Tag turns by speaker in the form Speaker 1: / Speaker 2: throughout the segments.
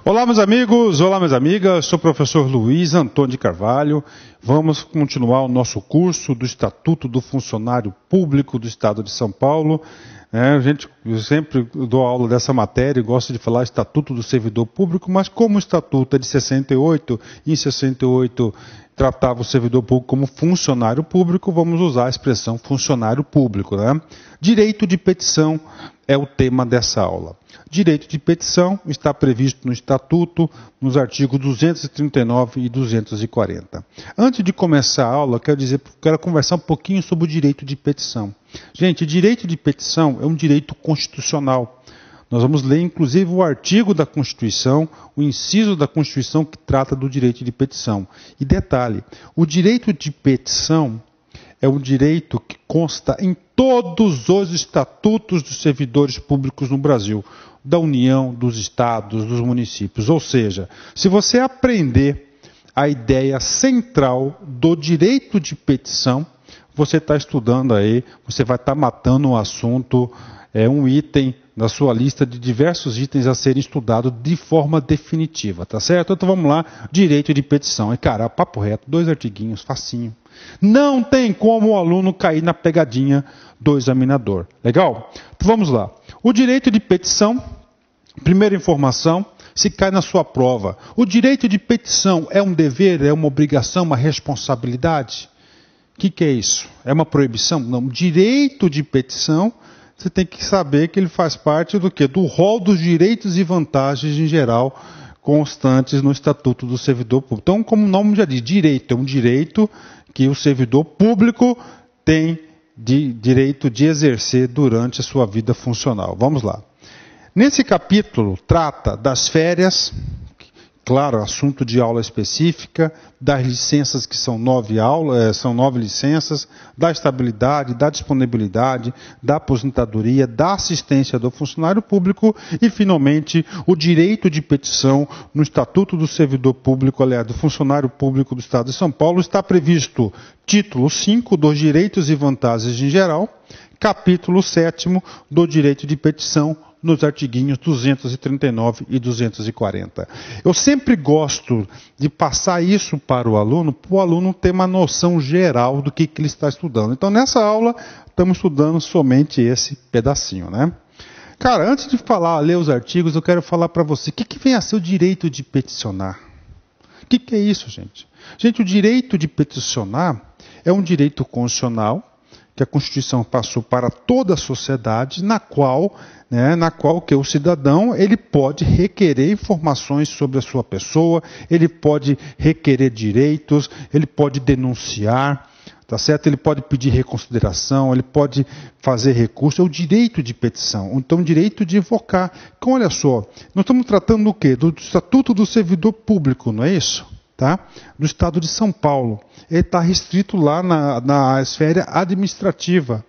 Speaker 1: Olá, meus amigos, olá, minhas amigas, sou o professor Luiz Antônio de Carvalho. Vamos continuar o nosso curso do Estatuto do Funcionário Público do Estado de São Paulo. Eu sempre dou aula dessa matéria e gosto de falar Estatuto do Servidor Público, mas como o Estatuto é de 68, e em 68 tratava o servidor público como funcionário público, vamos usar a expressão funcionário público, né? Direito de petição é o tema dessa aula. Direito de petição está previsto no Estatuto, nos artigos 239 e 240. Antes de começar a aula, quero conversar um pouquinho sobre o direito de petição. Gente, direito de petição é um direito constitucional. Nós vamos ler, inclusive, o artigo da Constituição, o inciso da Constituição que trata do direito de petição. E detalhe, o direito de petição é um direito que consta em todos os estatutos dos servidores públicos no Brasil, da União, dos estados, dos municípios. Ou seja, se você aprender a ideia central do direito de petição, você está estudando aí, você vai estar matando um assunto, um item na sua lista de diversos itens a serem estudados de forma definitiva, tá certo? Então vamos lá, direito de petição. E cara, papo reto, 2 artiguinhos, facinho. Não tem como o aluno cair na pegadinha do examinador. Legal? Então vamos lá. O direito de petição, primeira informação, se cai na sua prova. O direito de petição é um dever, é uma obrigação, uma responsabilidade? O que é isso? É uma proibição? Não. Direito de petição, você tem que saber que ele faz parte do quê? Do rol dos direitos e vantagens em geral constantes no Estatuto do Servidor Público. Então, como o nome já diz, direito é um direito que o servidor público tem direito de exercer durante a sua vida funcional. Vamos lá. Nesse capítulo, trata das férias, claro, assunto de aula específica, das licenças que são 9 licenças, da estabilidade, da disponibilidade, da aposentadoria, da assistência do funcionário público e, finalmente, o direito de petição no Estatuto do Servidor Público, aliás, do Funcionário Público do Estado de São Paulo, está previsto título 5 dos direitos e vantagens em geral, capítulo 7º do direito de petição, nos artiguinhos 239 e 240. Eu sempre gosto de passar isso para o aluno ter uma noção geral do que ele está estudando. Então, nessa aula, estamos estudando somente esse pedacinho, né? Cara, antes de ler os artigos, eu quero falar para você, o que vem a ser o direito de peticionar? O que é isso, gente? Gente, o direito de peticionar é um direito constitucional, que a Constituição passou para toda a sociedade, na qual que o cidadão ele pode requerer informações sobre a sua pessoa, ele pode requerer direitos, ele pode denunciar, tá certo? Ele pode pedir reconsideração, ele pode fazer recurso, é o direito de petição, então o direito de invocar. Então, olha só, nós estamos tratando do quê? Do Estatuto do Servidor Público, não é isso? Tá? Do Estado de São Paulo. Ele está restrito lá na esfera administrativa.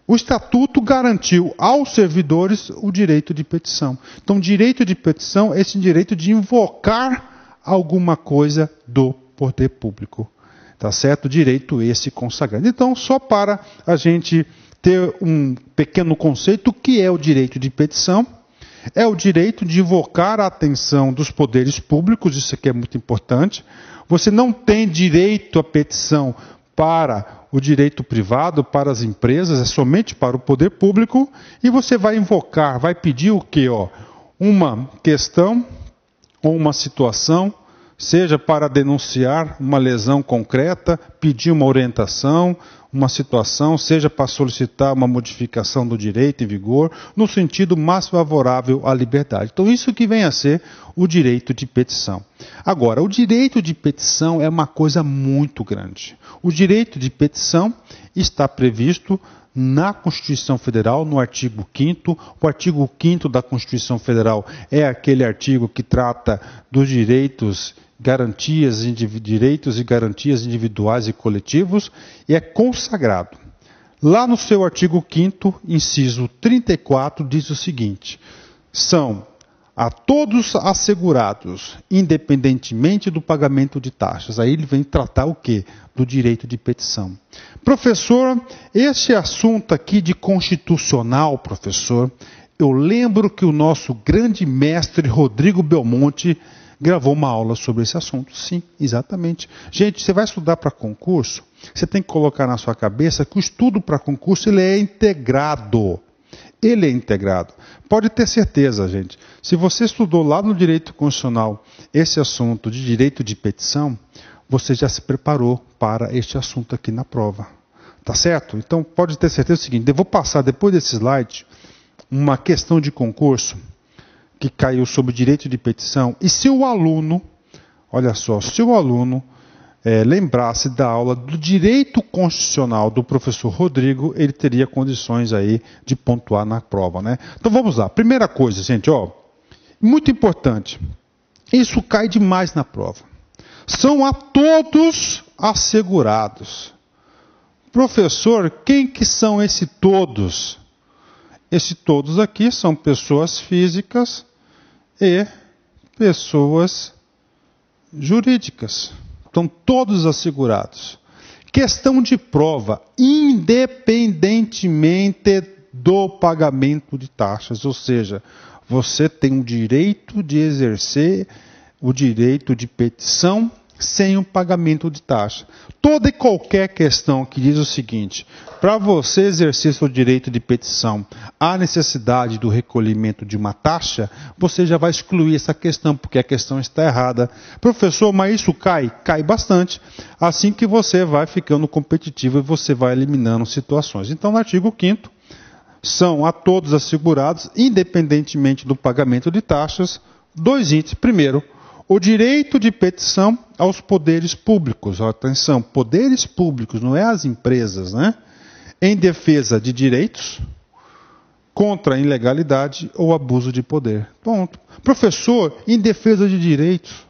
Speaker 1: O Estatuto garantiu aos servidores o direito de petição. Então, direito de petição é esse direito de invocar alguma coisa do poder público. Tá certo? Direito esse consagrado. Então, só para a gente ter um pequeno conceito, o que é o direito de petição? É o direito de invocar a atenção dos poderes públicos, isso aqui é muito importante. Você não tem direito à petição para o direito privado, para as empresas, é somente para o poder público. E você vai invocar, vai pedir o quê? Uma questão ou uma situação, seja para denunciar uma lesão concreta, pedir uma orientação, uma situação, seja para solicitar uma modificação do direito em vigor, no sentido mais favorável à liberdade. Então, isso que vem a ser o direito de petição. Agora, o direito de petição é uma coisa muito grande. O direito de petição está previsto na Constituição Federal, no artigo 5º. O artigo 5º da Constituição Federal é aquele artigo que trata dos direitos e garantias individuais e coletivos, e é consagrado. Lá no seu artigo 5º, inciso 34, diz o seguinte: são a todos assegurados, independentemente do pagamento de taxas. Aí ele vem tratar o quê? Do direito de petição. Professor, esse assunto aqui de constitucional, professor, Eu lembro que o nosso grande mestre Rodrigo Belmonte gravou uma aula sobre esse assunto. Sim, exatamente. Gente, você vai estudar para concurso, você tem que colocar na sua cabeça que o estudo para concurso ele é integrado. Ele é integrado. Pode ter certeza, gente. Se você estudou lá no direito constitucional esse assunto de direito de petição, você já se preparou para este assunto aqui na prova. Tá certo? Então pode ter certeza do seguinte, eu vou passar depois desse slide uma questão de concurso que caiu sobre direito de petição, e se o aluno, olha só, se o aluno lembrasse da aula do direito constitucional do professor Rodrigo, ele teria condições aí de pontuar na prova, né? Então vamos lá. Primeira coisa, gente, ó, muito importante, isso cai demais na prova. São a todos assegurados. Professor, quem que são esses todos? Esses todos aqui são pessoas físicas e pessoas jurídicas. Estão todos assegurados. Questão de prova, independentemente do pagamento de taxas, ou seja, você tem o direito de exercer o direito de petição sem o pagamento de taxa. Toda e qualquer questão que diz o seguinte, para você exercer seu direito de petição, há necessidade do recolhimento de uma taxa, você já vai excluir essa questão, porque a questão está errada. Professor, mas isso cai? Cai bastante. Assim que você vai ficando competitivo e você vai eliminando situações. Então, no artigo 5º, são a todos assegurados, independentemente do pagamento de taxas, dois índices. Primeiro, o direito de petição aos poderes públicos. Atenção, poderes públicos, não é as empresas, né? Em defesa de direitos, contra a ilegalidade ou abuso de poder. Ponto. Professor, em defesa de direitos.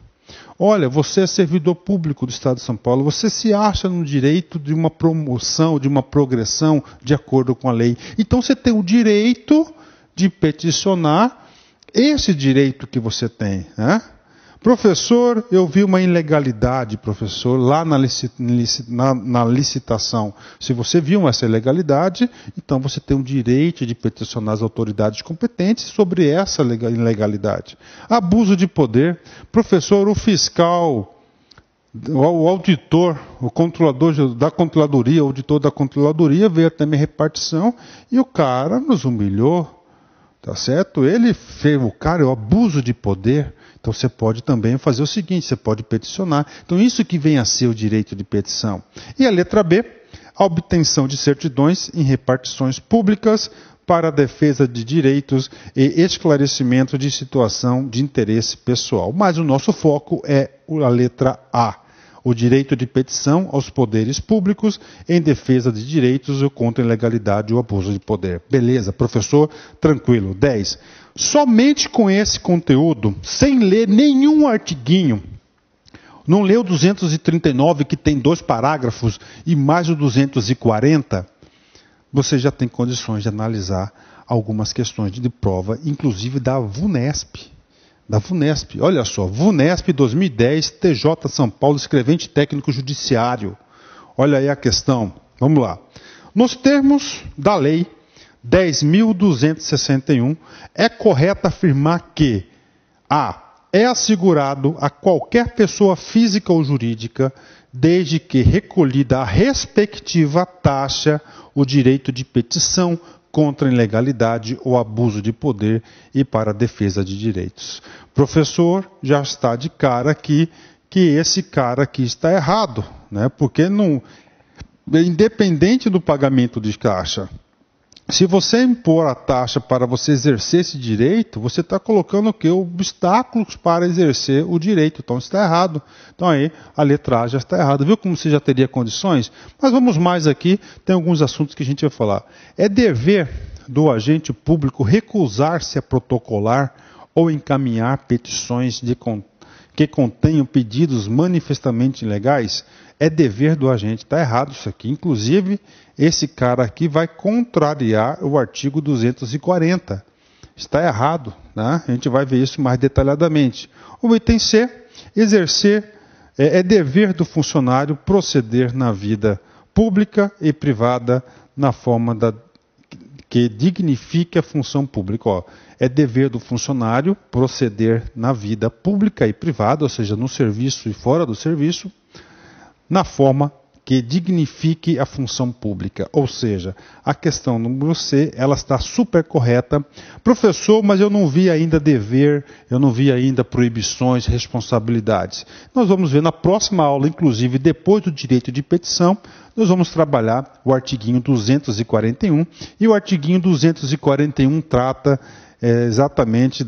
Speaker 1: Olha, você é servidor público do Estado de São Paulo, você se acha no direito de uma promoção, de uma progressão de acordo com a lei. Então você tem o direito de peticionar esse direito que você tem, né? Professor, eu vi uma ilegalidade, professor, lá na licitação. Se você viu essa ilegalidade, então você tem o direito de peticionar as autoridades competentes sobre essa ilegalidade. Abuso de poder. Professor, o fiscal, o auditor, o controlador da controladoria, o auditor da controladoria veio até minha repartição e o cara nos humilhou. Tá certo? Ele fez, o cara, é o abuso de poder. Então você pode também fazer o seguinte, você pode peticionar. Então isso que vem a ser o direito de petição. E a letra B, a obtenção de certidões em repartições públicas para a defesa de direitos e esclarecimento de situação de interesse pessoal. Mas o nosso foco é a letra A. O direito de petição aos poderes públicos em defesa de direitos ou contra a ilegalidade ou abuso de poder. Beleza, professor? Tranquilo. 10. Somente com esse conteúdo, sem ler nenhum artiguinho, não leu o 239 que tem 2 parágrafos e mais o 240, você já tem condições de analisar algumas questões de prova, inclusive da VUNESP. Da VUNESP, olha só, VUNESP 2010, TJ São Paulo, escrevente técnico judiciário. Olha aí a questão, vamos lá. Nos termos da lei 10.261, é correto afirmar que a. É assegurado a qualquer pessoa física ou jurídica, desde que recolhida a respectiva taxa, o direito de petição contra a ilegalidade ou abuso de poder e para a defesa de direitos. Professor, já está de cara aqui que esse cara aqui está errado, né? Porque não, independente do pagamento de taxa, se você impor a taxa para você exercer esse direito, você está colocando o quê? Obstáculos para exercer o direito. Então está errado. Então aí a letra A já está errada. Viu como você já teria condições? Mas vamos mais aqui, tem alguns assuntos que a gente vai falar. É dever do agente público recusar-se a protocolar ou encaminhar petições que contenham pedidos manifestamente ilegais? É dever do agente. Está errado isso aqui. Inclusive, esse cara aqui vai contrariar o artigo 240. Está errado, né? A gente vai ver isso mais detalhadamente. O item C, exercer, é dever do funcionário proceder na vida pública e privada na forma que dignifique a função pública. Ó, é dever do funcionário proceder na vida pública e privada, ou seja, no serviço e fora do serviço, na forma que dignifique a função pública. Ou seja, a questão número C, ela está super correta. Professor, mas eu não vi ainda dever, eu não vi ainda proibições, responsabilidades. Nós vamos ver na próxima aula, inclusive depois do direito de petição, nós vamos trabalhar o artiguinho 241, e o artiguinho 241 trata exatamente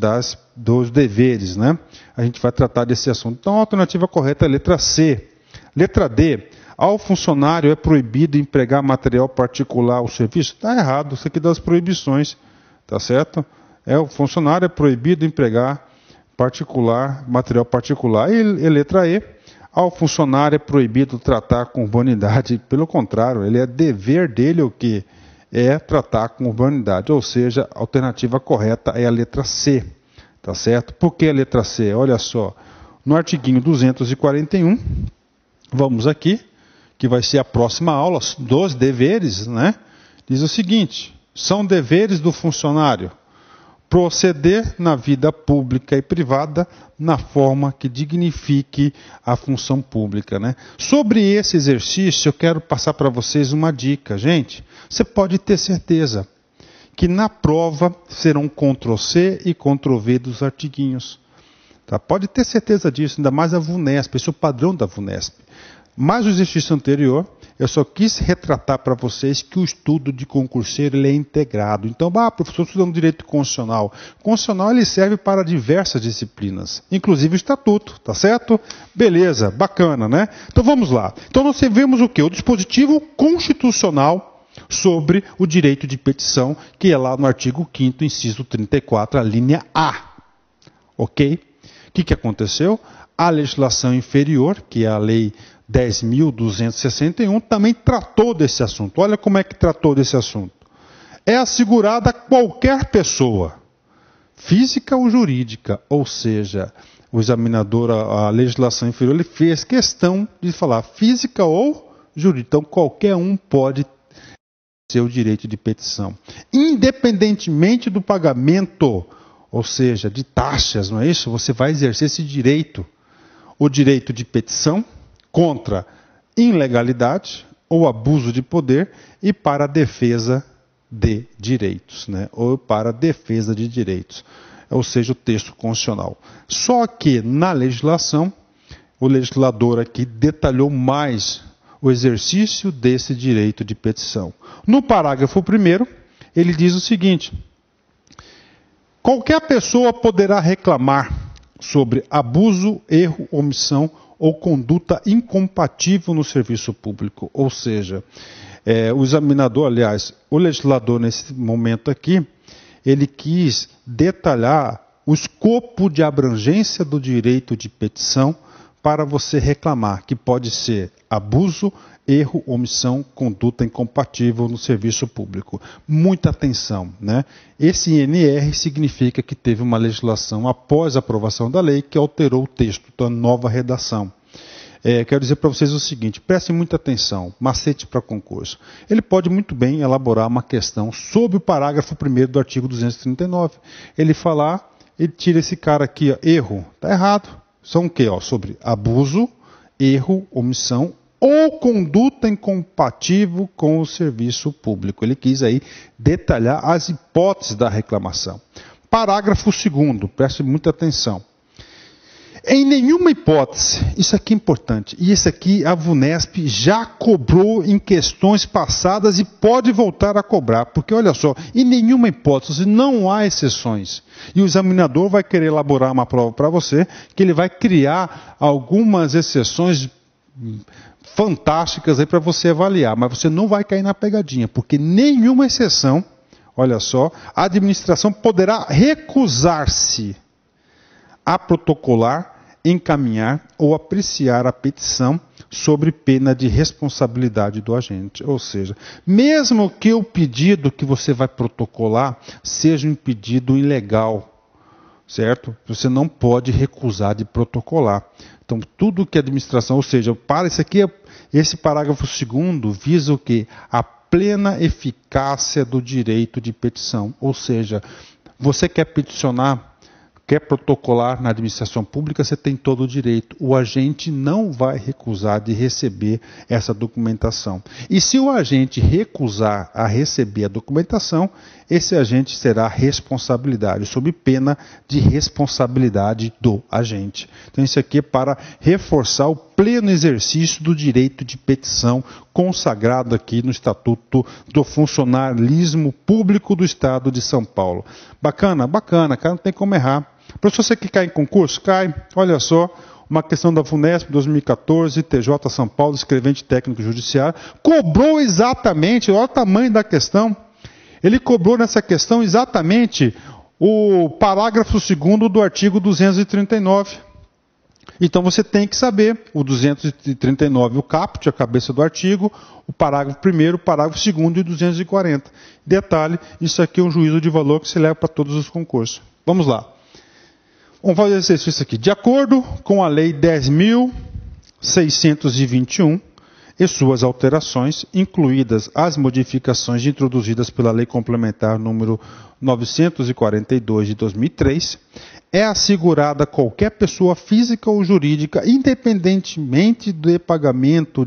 Speaker 1: dos deveres, né? A gente vai tratar desse assunto. Então, a alternativa correta é a letra C. Letra D. Ao funcionário é proibido empregar material particular ou serviço? Está errado, isso aqui das proibições, tá certo? O funcionário é proibido empregar material particular. E letra E, ao funcionário é proibido tratar com urbanidade. Pelo contrário, ele é dever dele o que é tratar com urbanidade. Ou seja, a alternativa correta é a letra C, tá certo? Por que a letra C? Olha só, no artiguinho 241, vamos aqui, que vai ser a próxima aula, dos deveres, né? Diz o seguinte: são deveres do funcionário proceder na vida pública e privada na forma que dignifique a função pública, né? Sobre esse exercício, eu quero passar para vocês uma dica. Gente, você pode ter certeza que na prova serão Ctrl+C e Ctrl+V dos artiguinhos. Tá? Pode ter certeza disso, ainda mais a VUNESP, esse é o padrão da VUNESP. Mas o exercício anterior, eu só quis retratar para vocês que o estudo de concurseiro ele é integrado. Então, professor, estudando direito constitucional. Constitucional ele serve para diversas disciplinas, inclusive o estatuto, tá certo? Beleza, bacana, né? Então vamos lá. Então nós vemos o quê? O dispositivo constitucional sobre o direito de petição, que é lá no artigo 5º, inciso 34, a linha A. Ok? O que aconteceu? A legislação inferior, que é a lei 10.261, também tratou desse assunto. Olha como é que tratou desse assunto. É assegurada a qualquer pessoa, física ou jurídica, ou seja, o examinador, a legislação inferior, ele fez questão de falar física ou jurídica. Então, qualquer um pode ter o direito de petição, independentemente do pagamento, ou seja, de taxas, não é isso? Você vai exercer esse direito. O direito de petição contra ilegalidade ou abuso de poder e para a defesa de direitos, né? Ou para a defesa de direitos, ou seja, o texto constitucional. Só que na legislação, o legislador aqui detalhou mais o exercício desse direito de petição. No parágrafo 1º, ele diz o seguinte: qualquer pessoa poderá reclamar sobre abuso, erro, omissão ou conduta incompatível no serviço público. Ou seja, o examinador, aliás, o legislador nesse momento aqui, ele quis detalhar o escopo de abrangência do direito de petição para você reclamar, que pode ser abuso, erro, omissão, conduta incompatível no serviço público. Muita atenção, né? Esse INR significa que teve uma legislação após a aprovação da lei que alterou o texto, então nova redação. Quero dizer para vocês o seguinte, prestem muita atenção, macete para concurso. Ele pode muito bem elaborar uma questão sobre o parágrafo 1º do artigo 239. Ele tira esse cara aqui, ó, erro, está errado. São o quê? Sobre abuso, erro, omissão ou conduta incompatível com o serviço público. Ele quis aí detalhar as hipóteses da reclamação. Parágrafo 2º, preste muita atenção. Em nenhuma hipótese, isso aqui é importante, e isso aqui a VUNESP já cobrou em questões passadas e pode voltar a cobrar, porque olha só, em nenhuma hipótese não há exceções. E o examinador vai querer elaborar uma prova para você, que ele vai criar algumas exceções fantásticas aí para você avaliar, mas você não vai cair na pegadinha, porque nenhuma exceção, olha só, a administração poderá recusar-se a protocolar, encaminhar ou apreciar a petição sobre pena de responsabilidade do agente. Ou seja, mesmo que o pedido que você vai protocolar seja um pedido ilegal, certo? Você não pode recusar de protocolar. Então, tudo que a administração, ou seja, para isso aqui, esse parágrafo 2º visa o quê? A plena eficácia do direito de petição. Ou seja, você quer peticionar, quer protocolar na administração pública, você tem todo o direito. O agente não vai recusar de receber essa documentação. E se o agente recusar a receber a documentação, esse agente terá responsabilidade, sob pena de responsabilidade do agente. Então isso aqui é para reforçar o pleno exercício do direito de petição consagrado aqui no Estatuto do Funcionalismo Público do Estado de São Paulo. Bacana, bacana, cara, não tem como errar. Professor, você que cai em concurso? Cai. Olha só, uma questão da FUNESP 2014, TJ São Paulo, escrevente técnico judiciário, cobrou exatamente, olha o tamanho da questão, ele cobrou nessa questão exatamente o parágrafo 2º do artigo 239. Então você tem que saber o 239, o caput, a cabeça do artigo, o parágrafo 1º, o parágrafo 2º e o 240. Detalhe, isso aqui é um juízo de valor que se leva para todos os concursos. Vamos lá. Vamos fazer esse exercício aqui. De acordo com a Lei 10.621 e suas alterações, incluídas as modificações introduzidas pela Lei Complementar número 942 de 2003, é assegurada a qualquer pessoa física ou jurídica, independentemente do pagamento,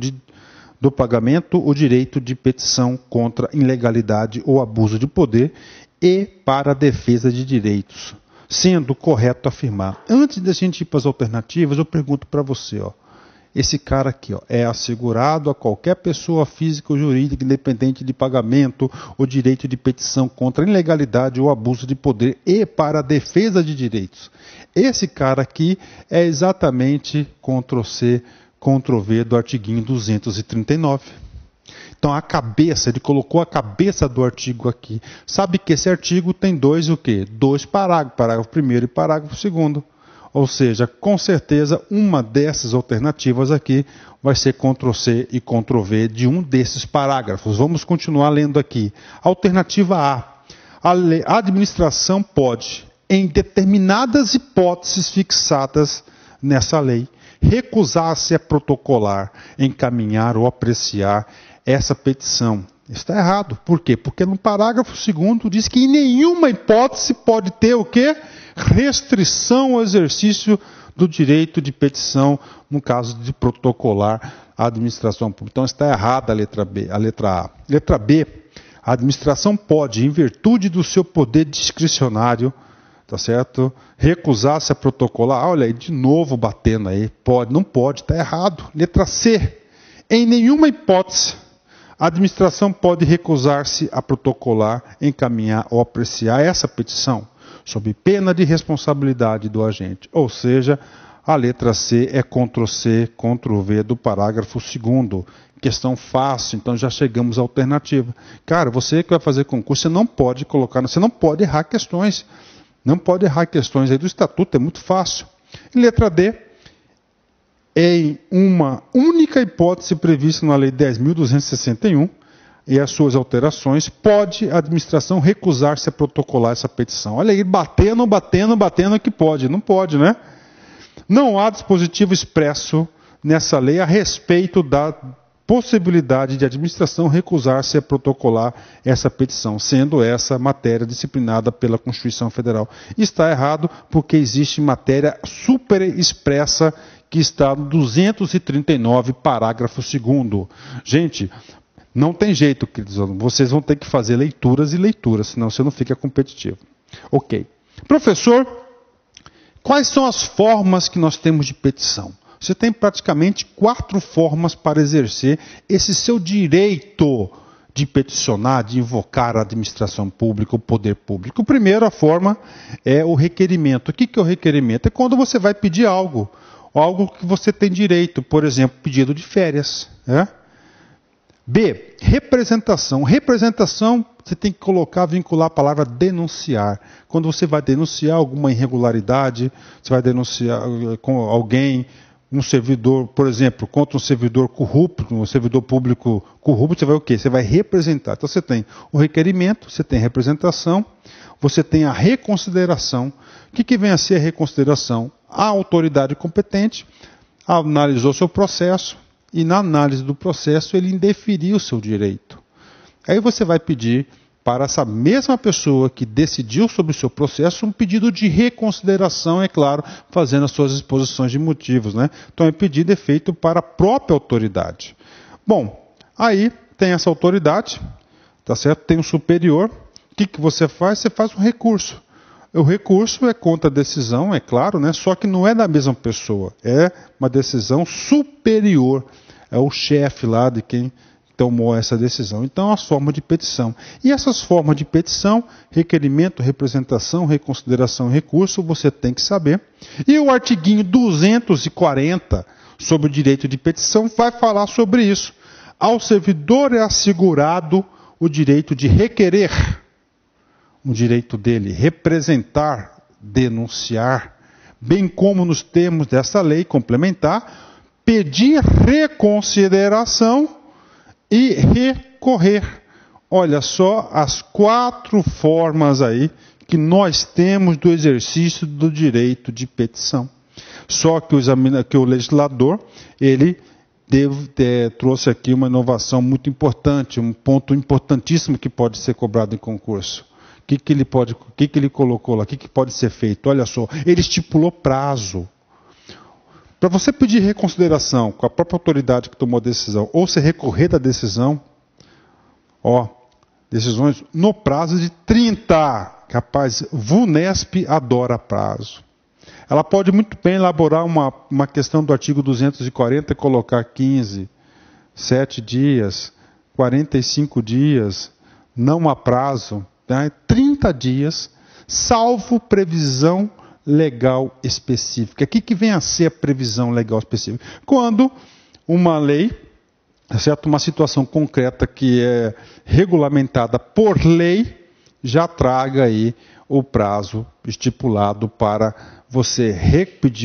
Speaker 1: o direito de petição contra ilegalidade ou abuso de poder e para a defesa de direitos. Sendo correto afirmar. Antes da gente ir para as alternativas, eu pergunto para você, ó, esse cara aqui, ó, é assegurado a qualquer pessoa física ou jurídica, independente de pagamento, o direito de petição contra a ilegalidade ou abuso de poder e para a defesa de direitos. Esse cara aqui é exatamente Ctrl+C, Ctrl+V do artiguinho 239. Então a cabeça, ele colocou a cabeça do artigo aqui. Sabe que esse artigo tem dois parágrafos, parágrafo 1º e parágrafo 2º. Ou seja, com certeza uma dessas alternativas aqui vai ser Ctrl+C e Ctrl+V de um desses parágrafos. Vamos continuar lendo aqui. Alternativa A. A administração pode, em determinadas hipóteses fixadas nessa lei, recusar-se a protocolar, encaminhar ou apreciar essa petição. Está errado. Por quê? Porque no parágrafo 2º diz que em nenhuma hipótese pode ter o quê? Restrição ao exercício do direito de petição no caso de protocolar a administração pública. Então está errada a letra B. A letra A. Letra B. A administração pode, em virtude do seu poder discricionário, tá certo? Recusar-se a protocolar. Olha aí, de novo batendo aí. Pode, não pode, está errado. Letra C. Em nenhuma hipótese, a administração pode recusar-se a protocolar, encaminhar ou apreciar essa petição, sob pena de responsabilidade do agente. Ou seja, a letra C é Ctrl+C, Ctrl+V do parágrafo 2º. Questão fácil, então já chegamos à alternativa. Cara, você que vai fazer concurso, você não pode colocar, você não pode errar questões. Não pode errar questões aí do estatuto, é muito fácil. E letra D, em uma única hipótese prevista na Lei 10.261 e as suas alterações, pode a administração recusar-se a protocolar essa petição. Olha aí, batendo que pode. Não pode, né? Não há dispositivo expresso nessa lei a respeito da possibilidade de a administração recusar-se a protocolar essa petição, sendo essa matéria disciplinada pela Constituição Federal. Está errado porque existe matéria super expressa que está no 239, parágrafo 2º. Gente, não tem jeito, queridos alunos. Vocês vão ter que fazer leituras e leituras, senão você não fica competitivo. Ok. Professor, quais são as formas que nós temos de petição? Você tem praticamente 4 formas para exercer esse seu direito de peticionar, de invocar a administração pública, o poder público. A primeira forma é o requerimento. O que é o requerimento? É quando você vai pedir algo que você tem direito, por exemplo, pedido de férias. Né? B, representação. Representação, você tem que vincular a palavra denunciar. Quando você vai denunciar alguma irregularidade, você vai denunciar com alguém, um servidor, por exemplo, contra um servidor corrupto, um servidor público corrupto, você vai o quê? Você vai representar. Então você tem o requerimento, você tem a representação, você tem a reconsideração. O que vem a ser a reconsideração? A autoridade competente analisou seu processo e na análise do processo ele indeferiu o seu direito. Aí você vai pedir para essa mesma pessoa que decidiu sobre o seu processo um pedido de reconsideração, é claro, fazendo as suas exposições de motivos, né? Então, o pedido é feito para a própria autoridade. Bom, aí tem essa autoridade, tá certo? Tem um superior. O que você faz? Você faz um recurso. O recurso é contra a decisão, é claro, né? Só que não é da mesma pessoa, é uma decisão superior. É o chefe lá de quem tomou essa decisão. Então, as formas de petição. E essas formas de petição, requerimento, representação, reconsideração e recurso, você tem que saber. E o artiguinho 240 sobre o direito de petição vai falar sobre isso. Ao servidor é assegurado o direito de requerer, o direito dele representar, denunciar, bem como nos termos dessa lei complementar, pedir reconsideração e recorrer. Olha só as 4 formas aí que nós temos do exercício do direito de petição. Só que o legislador, ele trouxe aqui uma inovação muito importante, um ponto importantíssimo que pode ser cobrado em concurso. O que ele colocou lá? O que pode ser feito? Olha só, ele estipulou prazo. Para você pedir reconsideração com a própria autoridade que tomou a decisão, ou se recorrer da decisão, decisões no prazo de 30. Capaz, VUNESP adora prazo. Ela pode muito bem elaborar uma questão do artigo 240 e colocar 15, 7 dias, 45 dias, não há prazo, né? 30 dias, salvo previsão legal específica. O que vem a ser a previsão legal específica? Quando uma lei, certo? Uma situação concreta que é regulamentada por lei, já traga aí o prazo estipulado para você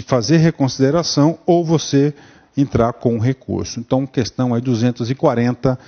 Speaker 1: fazer reconsideração ou você entrar com um recurso. Então, questão aí 240,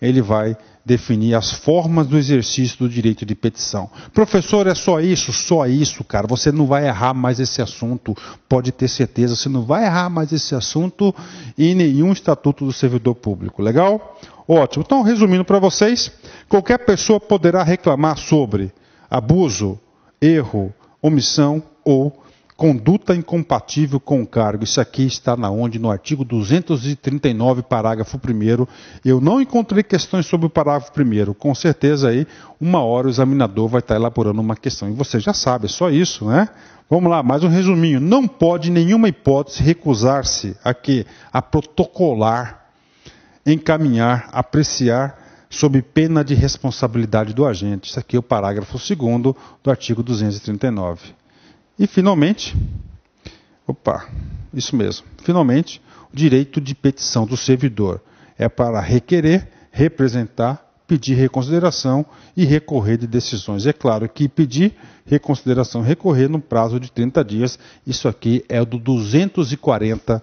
Speaker 1: ele vai definir as formas do exercício do direito de petição. Professor, é só isso? Só isso, cara. Você não vai errar mais esse assunto, pode ter certeza. Você não vai errar mais esse assunto em nenhum estatuto do servidor público. Legal? Ótimo. Então, resumindo para vocês, qualquer pessoa poderá reclamar sobre abuso, erro, omissão ou conduta incompatível com o cargo. Isso aqui está no artigo 239, parágrafo 1º. Eu não encontrei questões sobre o parágrafo 1º. Com certeza aí, uma hora o examinador vai estar elaborando uma questão. E você já sabe, é só isso, né? Vamos lá, mais um resuminho. Não pode, em nenhuma hipótese, recusar-se a protocolar, encaminhar, apreciar, sob pena de responsabilidade do agente. Isso aqui é o parágrafo 2º do artigo 239. E, finalmente, finalmente, o direito de petição do servidor é para requerer, representar, pedir reconsideração e recorrer de decisões. É claro que pedir reconsideração e recorrer no prazo de 30 dias, isso aqui é o do 240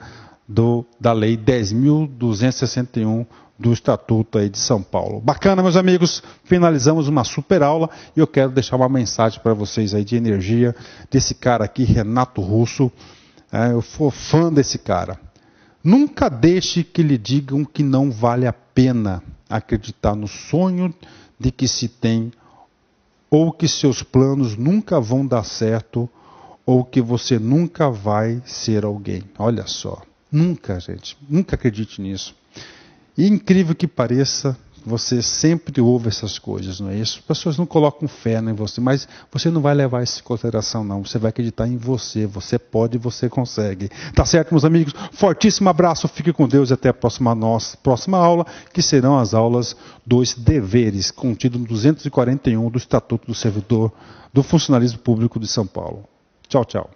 Speaker 1: da Lei 10.261 do Estatuto aí de São Paulo. Bacana, meus amigos, finalizamos uma super aula e eu quero deixar uma mensagem para vocês aí de energia desse cara aqui, Renato Russo. Eu sou fã desse cara. Nunca deixe que lhe digam que não vale a pena acreditar no sonho de que se tem, ou que seus planos nunca vão dar certo, ou que você nunca vai ser alguém. Olha só, nunca, gente, nunca acredite nisso. E incrível que pareça, você sempre ouve essas coisas, não é isso? As pessoas não colocam fé em você, mas você não vai levar isso em consideração, não. Você vai acreditar em você. Você pode, você consegue. Tá certo, meus amigos? Fortíssimo abraço, fique com Deus e até a próxima aula, que serão as aulas dos deveres, contido no 241 do Estatuto do Servidor do Funcionalismo Público de São Paulo. Tchau, tchau.